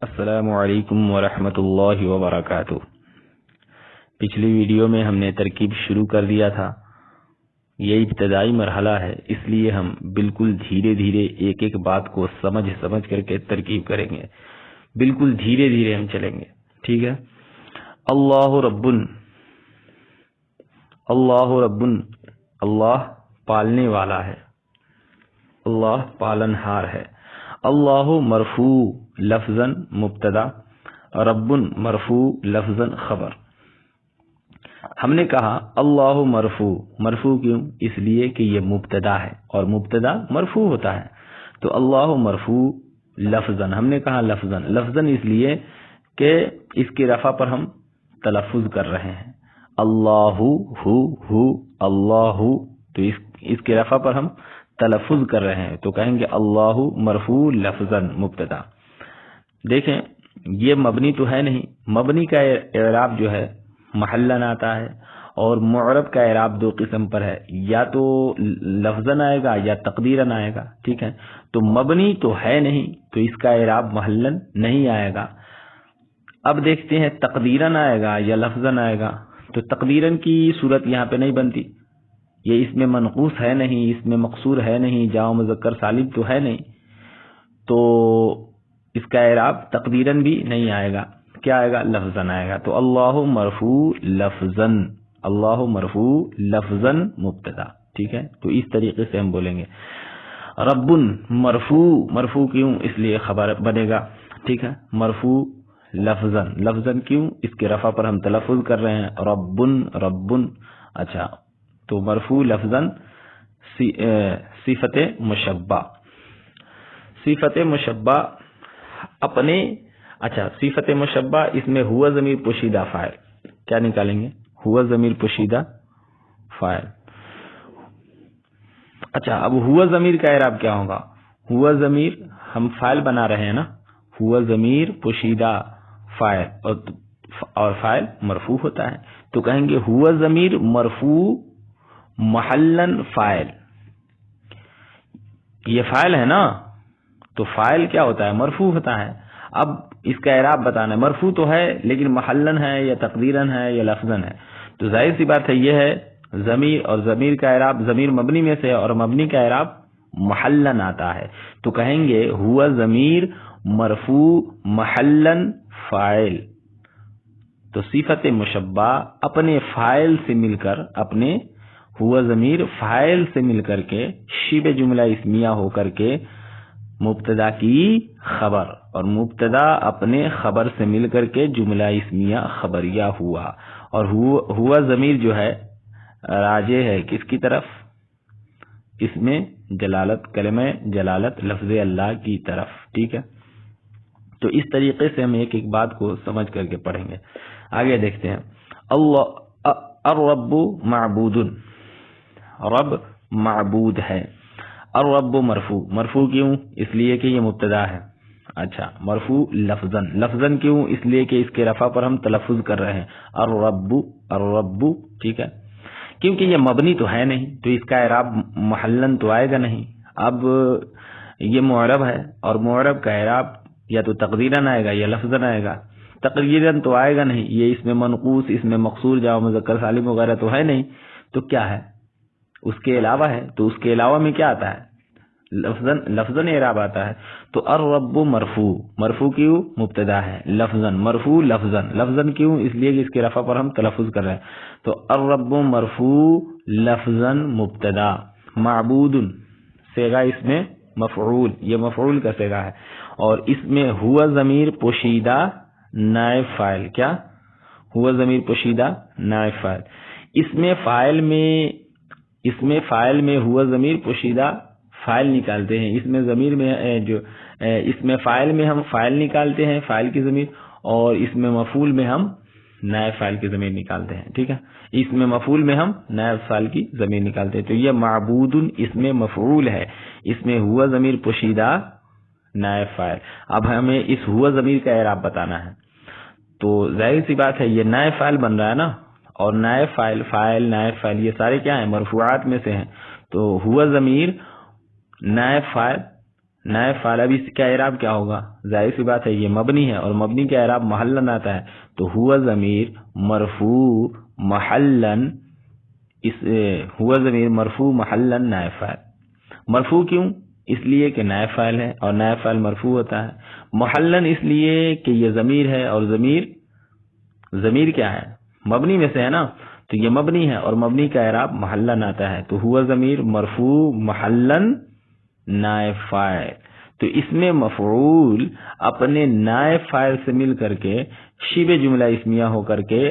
السلام علیکم ورحمۃ اللہ وبرکاتہ۔ پچھلی ویڈیو میں ہم نے ترکیب شروع کر دیا تھا۔ یہ ابتدائی مرحلہ ہے، اس لیے ہم بالکل دھیرے دھیرے ایک ایک بات کو سمجھ کر کے ترکیب کریں گے۔ بالکل دھیرے دھیرے ہم چلیں گے، ٹھیک ہے۔ اللہ ربن، اللہ ربن، اللہ پالنے والا ہے، اللہ پالنہار ہے۔ اللہ مرفوع لفظاً مبتدا، ربن مرفوع لفظاً خبر۔ ہم نے کہا اللہ مرفوع، مرفوع کیوں؟ اس لیے کہ یہ مبتدا ہے اور مبتدا مرفوع ہوتا ہے، تو اللہ مرفوع لفظاً، ہم نے کہا لفظاً، لفظاً اس لیے کہ اس کی رفع پر ہم تلفظ کر رہے ہیں۔ اللہ ہو اللہ، تو اس کی رفع پر ہم تلفظ کر رہے ہیں، تو کہیں گے اللہ مرفوع لفظاً مبتدا۔ دیکھیں یہ مبنی تو ہے نہیں، مبنی کا اعراب جو ہے محلاً آتا ہے، اور معرب کا اعراب دو قسم پر ہے، یا تو لفظاً آئے گا یا تقدیراً آئے گا، ٹھیک ہے۔ تو مبنی تو ہے نہیں، تو اس کا اعراب محلاً نہیں آئے گا۔ اب دیکھتے ہیں تقدیراً آئے گا یا لفظاً آئے گا۔ تو تقدیراً کی صورت یہاں پہ نہیں بنتی، یہ اس میں منقوص ہے نہیں، اس میں مقصور ہے نہیں، جامع مذکر سالم تو ہے نہیں، تو اس کا اعراب تقدیراً بھی نہیں آئے گا۔ کیا آئے گا؟ لفظاً آئے گا۔ تو اللہ مرفوع لفظاً، اللہ مرفوع لفظاً مبتدا، ٹھیک ہے۔ تو اس طریقے سے ہم بولیں گے۔ ربن مرفوع، مرفوع کیوں؟ اس لیے خبر بنے گا، ٹھیک ہے۔ مرفوع لفظاً، لفظاً کیوں؟ اس کے رفع پر ہم تلفظ کر رہے ہیں، ربن ربن، اچھا۔ تو مرفوع لفظاً صفت مشبہ، صفت مشبہ اپنے، اچھا صفت مشبہ، اس میں ہوا ضمیر پوشیدہ فاعل، کیا نکالیں گے؟ ہوا ضمیر پوشیدہ فاعل۔ اچھا اب ہوا ضمیر کا اعراب کیا ہوگا؟ ہوا ضمیر ہم فاعل بنا رہے ہیں نا، ہوا ضمیر پوشیدہ فاعل، اور فاعل مرفوع ہوتا ہے، تو کہیں گے ہوا ضمیر مرفوع محلاً فاعل۔ یہ فاعل ہے نا، تو فاعل کیا ہوتا ہے؟ مرفوع ہوتا ہے۔ اب اس کا اعراب بتانا ہے، مرفوع تو ہے لیکن محلاً ہے یا تقدیراً ہے یا لفظاً ہے، تو ظاہر سی بات ہے یہ ہے ضمیر، اور ضمیر کا اعراب ضمیر مبنی میں سے ہے، اور مبنی کا اعراب محلاً آتا ہے، تو کہیں گے ہوا ضمیر مرفوع محلاً فاعل۔ تو صفت مشبہ اپنے فاعل سے مل کر، اپنے ہوا ضمیر فاعل سے مل کر کے شبہ جملہ اسمیہ ہو کر کے مبتدا کی خبر، اور مبتدا اپنے خبر سے مل کر کے جملہ اسمیہ خبریہ ہوا، اور ہوا ضمیر جو ہے راجع ہے کس کی طرف؟ اس میں جلالت، کلمہ جلالت لفظ اللہ کی طرف، ٹھیک ہے۔ تو اس طریقے سے ہم ایک ایک بات کو سمجھ کر کے پڑھیں گے۔ آگے دیکھتے ہیں۔ اللہ الرب معبود، رب معبود ہے۔ الرب مرفوع، مرفوع کیوں؟ اس لیے کہ یہ مبتدا ہے، اچھا۔ مرفوع لفظاً، لفظاً کیوں؟ اس لیے کہ اس کے رفع پر ہم تلفظ کر رہے ہیں، الرب الرب، ٹھیک ہے۔ کیونکہ یہ مبنی تو ہے نہیں، تو اس کا اعراب محلاً تو آئے گا نہیں۔ اب یہ معرب ہے، اور معرب کا اعراب یا تو تقدیراً آئے گا یا لفظاً آئے گا۔ تقدیراً تو آئے گا نہیں، یہ اس میں منقوص، اس میں مقصور، جامع مذکر سالم وغیرہ تو ہے نہیں، تو کیا ہے؟ اس کے علاوہ ہے، تو اس کے علاوہ میں کیا آتا ہے؟ لفظاً اعراب آتا ہے۔ تو الرب مرفوع، مرفوع کیوں؟ مبتدا ہے، لفظاً مرفوع لفظاً، لفظاً کیوں؟ اس لیے کہ اس کے رفع پر ہم تلفظ کر رہے ہیں، تو الرب مرفوع لفظاً مبتدا، معبود صیغہ اس میں مفعول، یہ مفعول کا صیغہ ہے، اور اس میں ہوا ضمیر پوشیدہ نائب فاعل، کیا؟ ہوا ضمیر پوشیدہ نائب فاعل۔ اس میں فاعل میں ہوا ضمیر پوشیدہ فاعل نکالتے ہیں، اس میں ضمیر میں اس میں فاعل میں ہم فاعل نکالتے ہیں، فاعل کی ضمیر، اور اس میں مفعول میں ہم نائب فاعل کی ضمیر نکالتے ہیں، ٹھیک ہے۔ اس میں مفعول میں ہم نائب فاعل کی ضمیر نکالتے ہیں، تو یہ معبود اس میں مفعول ہے، اس میں ہوا ضمیر پوشیدہ نائب فاعل۔ اب ہمیں اس ہوا ضمیر کا اعراب بتانا ہے، تو ظاہر سی بات ہے یہ نائب فاعل بن رہا ہے نا، اور نائب فاعل، فاعل نائب فاعل یہ سارے کیا ہیں؟ مرفوعات میں سے ہیں، تو ہوا ضمیر نائب فاعل نائب فاعل، اب اس کا اعراب کیا ہوگا؟ ظاہر سی بات ہے یہ مبنی ہے، اور مبنی کا اعراب محلن آتا ہے، تو ہوا ضمیر مرفوع محلن، ہوا ضمیر مرفوع محلن نائب فاعل۔ مرفوع کیوں؟ اس لیے کہ نائب فاعل ہے اور نائب فاعل مرفوع ہوتا ہے۔ محلن اس لیے کہ یہ ضمیر ہے، اور ضمیر کیا ہے؟ مبنی میں سے ہے نا، تو یہ مبنی ہے اور مبنی کا اعراب محلن آتا ہے، تو ہوا ضمیر مرفوع محلن نائب فاعل۔ تو اس میں مفعول اپنے نائب فاعل سے مل کر کے شبہ جملہ اسمیہ ہو کر کے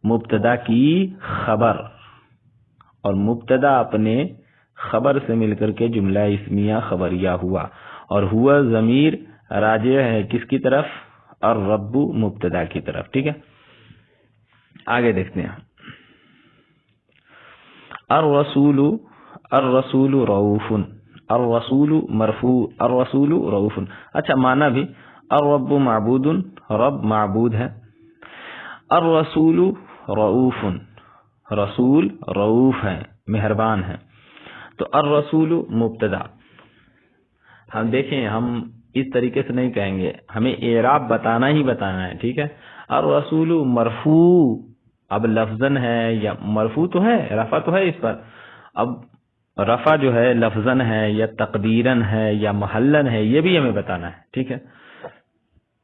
مبتدا کی خبر، اور مبتدا اپنے خبر سے مل کر کے جملہ اسمیہ خبریہ ہوا، اور ہوا ضمیر راجع ہے کس کی طرف؟ الرب مبتدا کی طرف۔ ٹھیک ہے، آگے دیکھتے ہیں۔ الرسول رؤوف، الرسول مرفوع، الرسول رؤوف۔ اچھا معنی بھی، الرب معبود، رب معبود ہے، الرسول رؤوف، رسول رؤوف ہے، مہربان ہے، تو الرسول مبتدا۔ ہم دیکھیں، ہم اس طریقے سے نہیں کہیں گے، ہمیں اعراب بتانا ہی بتانا ہے، ٹھیک ہے۔ الرسول مرفوع، اب لفظاً ہے یا مرفوع تو ہے، رفع تو ہے اس پر، اب رفع جو ہے لفظاً ہے یا تقدیراً ہے یا محلن ہے، یہ بھی ہمیں بتانا ہے، ٹھیک ہے۔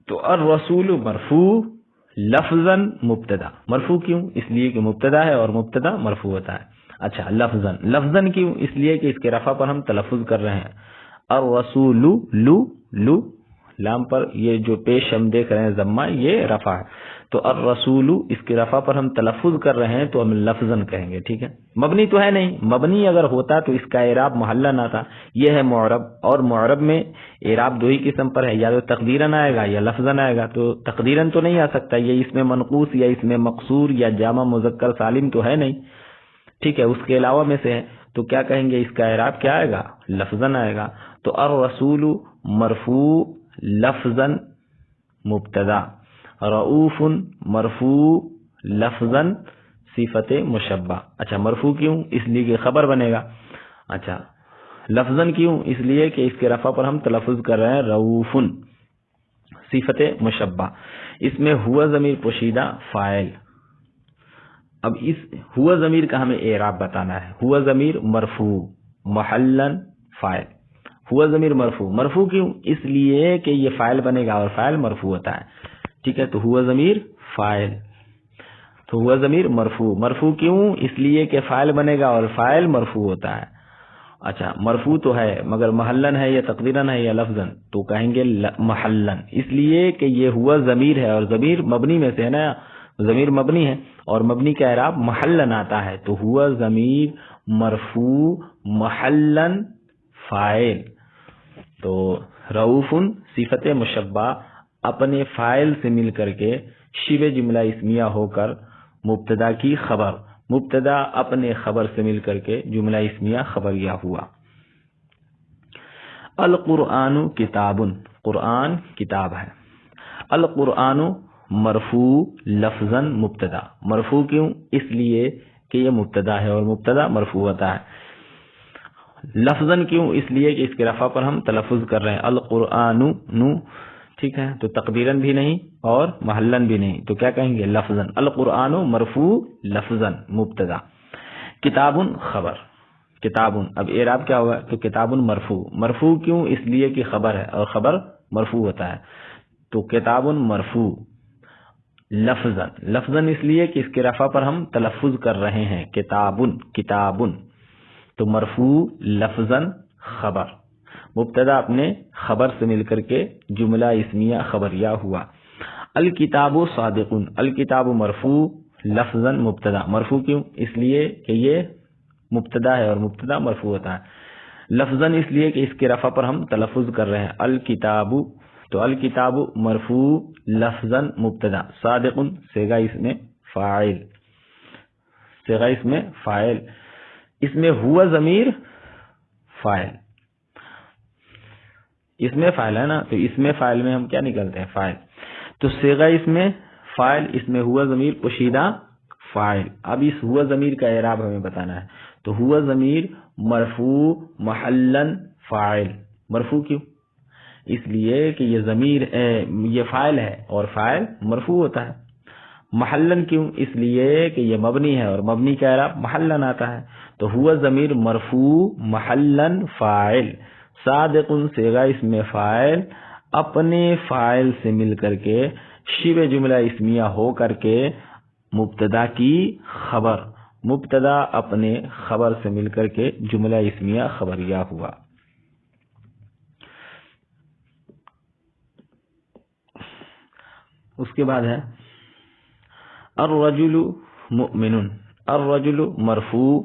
تو الرسول مرفوع لفظاً مبتدا، مرفوع کیوں؟ اس لیے کہ مبتدا ہے اور مبتدا مرفوع ہوتا ہے۔ اچھا لفظاً کیوں؟ اس لیے کہ اس کے رفع پر ہم تلفظ کر رہے ہیں، الرسول لو لام پر یہ جو پیش ہم دیکھ رہے ہیں ضمہ، یہ رفع ہے، تو الرسول اس کے رفع پر ہم تلفظ کر رہے ہیں تو ہم لفظاً کہیں گے، ٹھیک ہے۔ مبنی تو ہے نہیں، مبنی اگر ہوتا تو اس کا اعراب محلن آتا، یہ ہے معرب، اور معرب میں اعراب دو ہی قسم پر ہے، یا تو تقدیراً آئے گا یا لفظاً آئے گا، تو تقدیراً تو نہیں آ سکتا، یہ اس میں منقوص یا اس میں مقصور یا جامع مذکر سالم تو ہے نہیں، ٹھیک ہے، اس کے علاوہ میں سے ہے، تو کیا کہیں گے؟ اس کا اعراب کیا آئے گا؟ لفظاً آئے گا، تو الرسول مرفوع لفظاً مبتدا، رؤوف مرفوع لفظاً صفت مشبہ۔ اچھا مرفوع کیوں؟ اس لیے کہ خبر بنے گا۔ اچھا لفظاً کیوں؟ اس لیے کہ اس کے رفع پر ہم تلفظ کر رہے ہیں رؤوف صفت مشبہ، اس میں ہوا ضمیر پوشیدہ فاعل۔ اب اس ہوا ضمیر کا ہمیں اعراب بتانا ہے، ہوا ضمیر مرفوع محلن فاعل، ہوا ضمیر مرفوع کیوں؟ اس لیے کہ یہ فاعل بنے گا اور فاعل مرفوع ہوتا ہے، ٹھیک ہے، تو ہوا ضمیر فاعل، تو ہوا ضمیر مرفوع کیوں؟ اس لیے کہ فاعل بنے گا اور فاعل مرفوع ہوتا ہے۔ اچھا مرفوع تو ہے مگر محلن ہے یا تقدیراً ہے یا لفظاً، تو کہیں گے محلن، اس لیے کہ یہ ہوا ضمیر ہے اور ضمیر مبنی میں سے ہے نا، ضمیر مبنی ہے اور مبنی کا اعراب محلن آتا ہے، تو ہوا ضمیر مرفوع محلن فاعل، تو رؤوف صفت مشبہ اپنے فاعل سے مل کر کے شبہ جملہ اسمیہ ہو کر مبتدا کی خبر، مبتدا اپنے خبر سے مل کر کے جملہ اسمیہ خبریہ ہوا۔ القرآن کتاب، قرآن کتاب ہے، القرآن مرفوع لفظاً مبتدا، مرفوع کیوں؟ اس لیے کہ یہ مبتدا ہے اور مبتدا مرفوع ہوتا ہے، لفظاً کیوں؟ اس لیے کہ اس کے رفع پر ہم تلفظ کر رہے ہیں، القرآن نو، ٹھیک ہے، تو تقدیراً بھی نہیں اور محلن بھی نہیں، تو کیا کہیں گے؟ لفظاً، القرآن مرفوع لفظاً مبتدا، کتاب خبر، کتاب، اب اعراب کیا ہوگا؟ تو کتاب مرفوع کیوں؟ اس لیے کہ خبر ہے اور خبر مرفوع ہوتا ہے، تو کتاب مرفوع لفظاً اس لیے کہ اس کے رفع پر ہم تلفظ کر رہے ہیں، کتاب، تو مرفوع لفظاً خبر، مبتدا اپنے خبر سے مل کر کے جملہ اسمیہ خبریہ ہوا۔ الکتاب صادق، الکتاب مرفوع لفظاً مبتدا، مرفوع کیوں؟ اس لیے کہ یہ مبتدا ہے اور مبتدا مرفوع ہوتا ہے، لفظاً اس لیے کہ اس کے رفع پر ہم تلفظ کر رہے ہیں، الکتاب، تو الکتاب مرفوع لفظاً مبتدا، صادق صیغہ اس میں فاعل، صیغہ اس میں فاعل، اس میں ہوا ضمیر فاعل، اس میں فاعل ہے نا، تو اس میں فاعل میں ہم کیا نکلتے ہیں؟ فاعل، تو صیغہ اس میں فاعل، اس میں ہوا ضمیر پوشیدہ فاعل۔ اب اس ہوا ضمیر کا اعراب ہمیں بتانا ہے، تو ہوا ضمیر مرفوع محلن فاعل، مرفوع کیوں؟ اس لیے کہ یہ ضمیر یہ فاعل ہے اور فاعل مرفوع ہوتا ہے. محلن کیوں؟ اس لیے کہ یہ مبنی ہے اور مبنی کا اعراب محلن آتا ہے. تو ہوا ضمیر مرفوع محلن فاعل، صادق صیغہ اسم فاعل اپنے فاعل سے مل کر کے شبہ جملہ اسمیہ ہو کر کے مبتدا کی خبر، مبتدا اپنے خبر سے مل کر کے جملہ اسمیہ خبریہ ہوا. اس کے بعد ہے الرجل مؤمن. الرجل مرفوع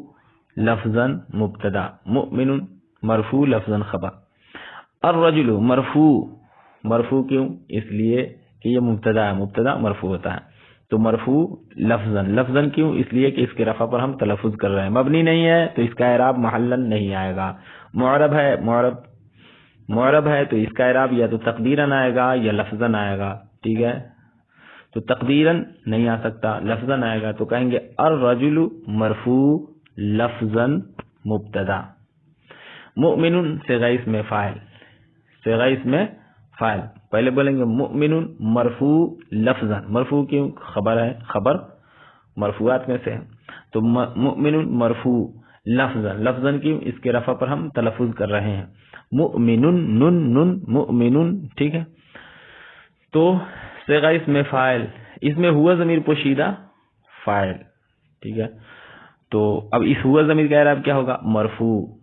لفظا مبتدا، مؤمن مرفوع لفظا خبر. الرجل مرفوع کیوں؟ اس لیے کہ یہ مبتدا ہے، مبتدا مرفوع ہوتا ہے. تو مرفوع لفظاً کیوں؟ اس لیے کہ اس کے رفع پر ہم تلفظ کر رہے ہیں. مبنی نہیں ہے تو اس کا اعراب محلن نہیں آئے گا. معرب ہے تو اس کا اعراب یا تو تقدیراً آئے گا یا لفظاً آئے گا. ٹھیک ہے، تو تقدیراً نہیں آ سکتا، لفظاً آئے گا. تو کہیں گے الرجل مرفوع لفظاً مبتدا. مؤمن صیغہ اسم فاعل، صیغہ اسم فاعل. پہلے بولیں گے مؤمن مرفوع لفظاً. مرفوع کیوں؟ خبر ہے، خبر مرفوعات میں سے ہے. تو مؤمن مرفوع لفظاً کیوں؟ اس کے رفع پر ہم تلفظ کر رہے ہیں. مؤمن نن مؤمن. ٹھیک ہے، تو صیغہ اسم فاعل، اس میں ہوا ضمیر پوشیدہ فاعل. ٹھیک ہے، تو اب اس ہوا ضمیر کا اعراب کیا ہوگا؟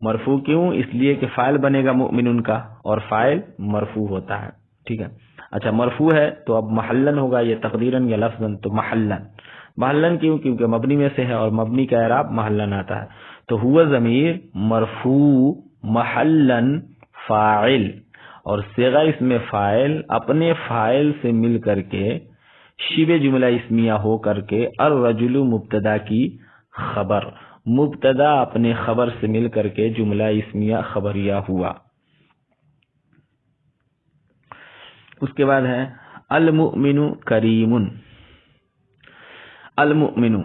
مرفوع کیوں؟ اس لیے کہ فاعل بنے گا مؤمن کا اور فاعل مرفوع ہوتا ہے. ٹھیک ہے، اچھا مرفوع ہے تو اب محلن ہوگا یہ تقدیراً یا لفظاً. تو محلن کیوں؟ کیونکہ مبنی میں سے ہے اور مبنی کا اعراب محلن آتا ہے. تو ہوا ضمیر مرفوع محلن فاعل، اور صیغہ اسم فاعل اپنے فاعل سے مل کر کے شبہ جملہ اسمیہ ہو کر کے الرجل مبتدا کی خبر، مبتدا اپنے خبر سے مل کر کے جملہ اسمیہ خبریہ ہوا. اس کے بعد ہے المؤمن کریم. المؤمن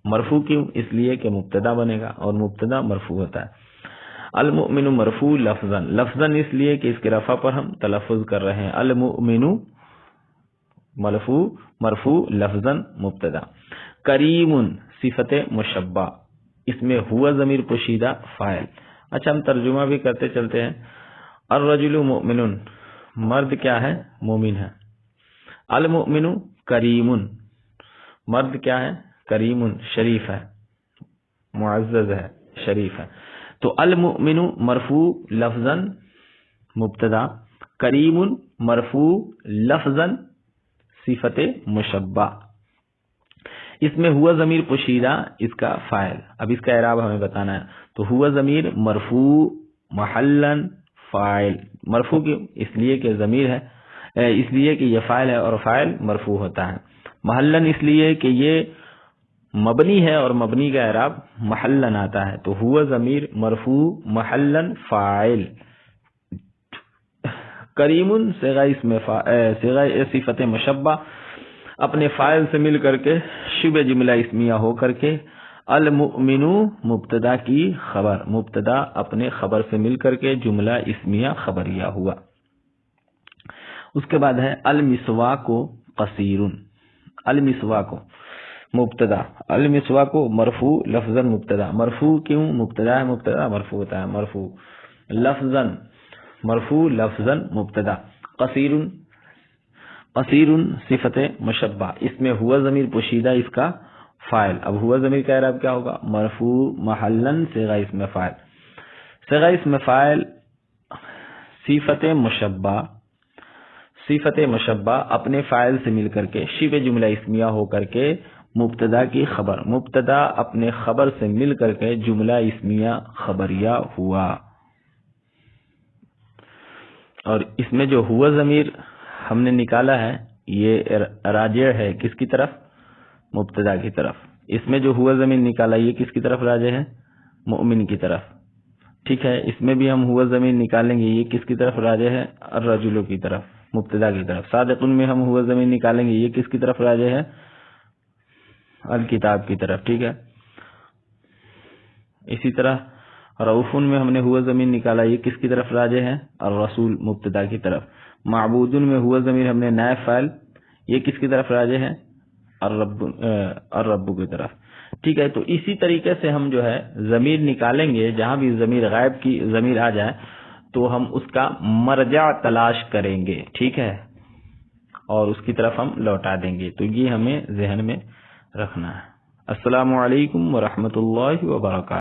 مرفوع کیوں؟ اس لیے کہ مبتدا بنے گا اور مبتدا مرفوع ہوتا ہے. المؤمن مرفوع لفظاً اس لیے کہ اس کے رفع پر ہم تلفظ کر رہے ہیں. المؤمن مرفوع لفظاً مبتدا. کریم صفت مشبہ، اس میں ہوا ضمیر پوشیدہ فاعل. اچھا ہم ترجمہ بھی کرتے چلتے ہیں. الرجل مؤمن، مرد کیا ہے؟ مومن ہے. المؤمن کریم، مرد کیا ہے؟ کریم شریف ہے، معزز ہے، شریف ہے. تو المؤمن مرفوع لفظاً مبتدا، کریم مرفوع لفظاً صفت مشبہ. اس میں ہوا ضمیر پوشیدہ اس کا فاعل. اب اس کا اعراب ہمیں بتانا ہے. تو ہوا ضمیر مرفوع محلن فاعل. مرفوع کیوں؟ اس لیے کہ ضمیر ہے، اس لیے کہ یہ فاعل ہے اور فاعل مرفوع ہوتا ہے. محلن اس لیے کہ یہ مبنی ہے اور مبنی کا اعراب محلن آتا ہے. تو ہوا ضمیر مرفوع محلن فاعل. کریم صیغہ صفت مشبہ اپنے فاعل سے مل کر کے شبہ جملہ اسمیہ ہو کر کے المؤمن مبتدا کی خبر، مبتدا اپنے خبر سے مل کر کے جملہ اسمیہ خبریہ ہوا. اس کے بعد ہے المسواک قصیر. المسواک مبتدا، المسواک مرفوع لفظاً مبتدا. مرفوع کیوں؟ مبتدا ہے، مبتدا مرفوع ہوتا ہے. مرفوع لفظاً مبتدا. قصیر صفت مشبہ، اس میں ہوا ضمیر پوشیدہ اس کا فاعل. اب ہوا ضمیر کا اعراب کیا ہوگا؟ مرفوع محلن صیغہ اسم فاعل. صیغہ اسم فاعل صفت مشبہ اپنے فاعل سے مل کر کے شبہ جملہ اسمیہ ہو کر کے مبتدا کی خبر، مبتدا اپنے خبر سے مل کر کے جملہ اسمیہ خبریہ ہوا. اور اس میں جو ہوا ضمیر ہم نے نکالا ہے یہ راجع ہے کس کی طرف؟ مبتدا کی طرف. اس میں جو ہوا ضمیر نکالا یہ کس کی طرف راجع ہے؟ مؤمن کی طرف. ٹھیک ہے، اس میں بھی ہم ہوا ضمیر نکالیں گے، یہ کس کی طرف راجع ہے؟ الرجل کی طرف، مبتدا کی طرف. صادقن میں ہم ہوا ضمیر نکالیں گے، یہ کس کی طرف راجع ہے؟ الکتاب کی طرف. ٹھیک ہے، اسی طرح رؤوفن میں ہم نے ہوا ضمیر نکالا، یہ کس کی طرف راجع ہے؟ الرسول مبتدا کی طرف۔ معبودن میں ہوا ضمیر ہم نے نائب فاعل، یہ کس کی طرف راجع ہے؟ الرب کی طرف۔ ٹھیک ہے، تو اسی طریقے سے ہم جو ہے ضمیر نکالیں گے، جہاں بھی ضمیر غائب کی ضمیر آ جائے تو ہم اس کا مرجع تلاش کریں گے، ٹھیک ہے، اور اس کی طرف ہم لوٹا دیں گے۔ تو یہ ہمیں ذہن میں رکھنا ہے۔ السلام علیکم ورحمۃ اللہ وبرکاتہ۔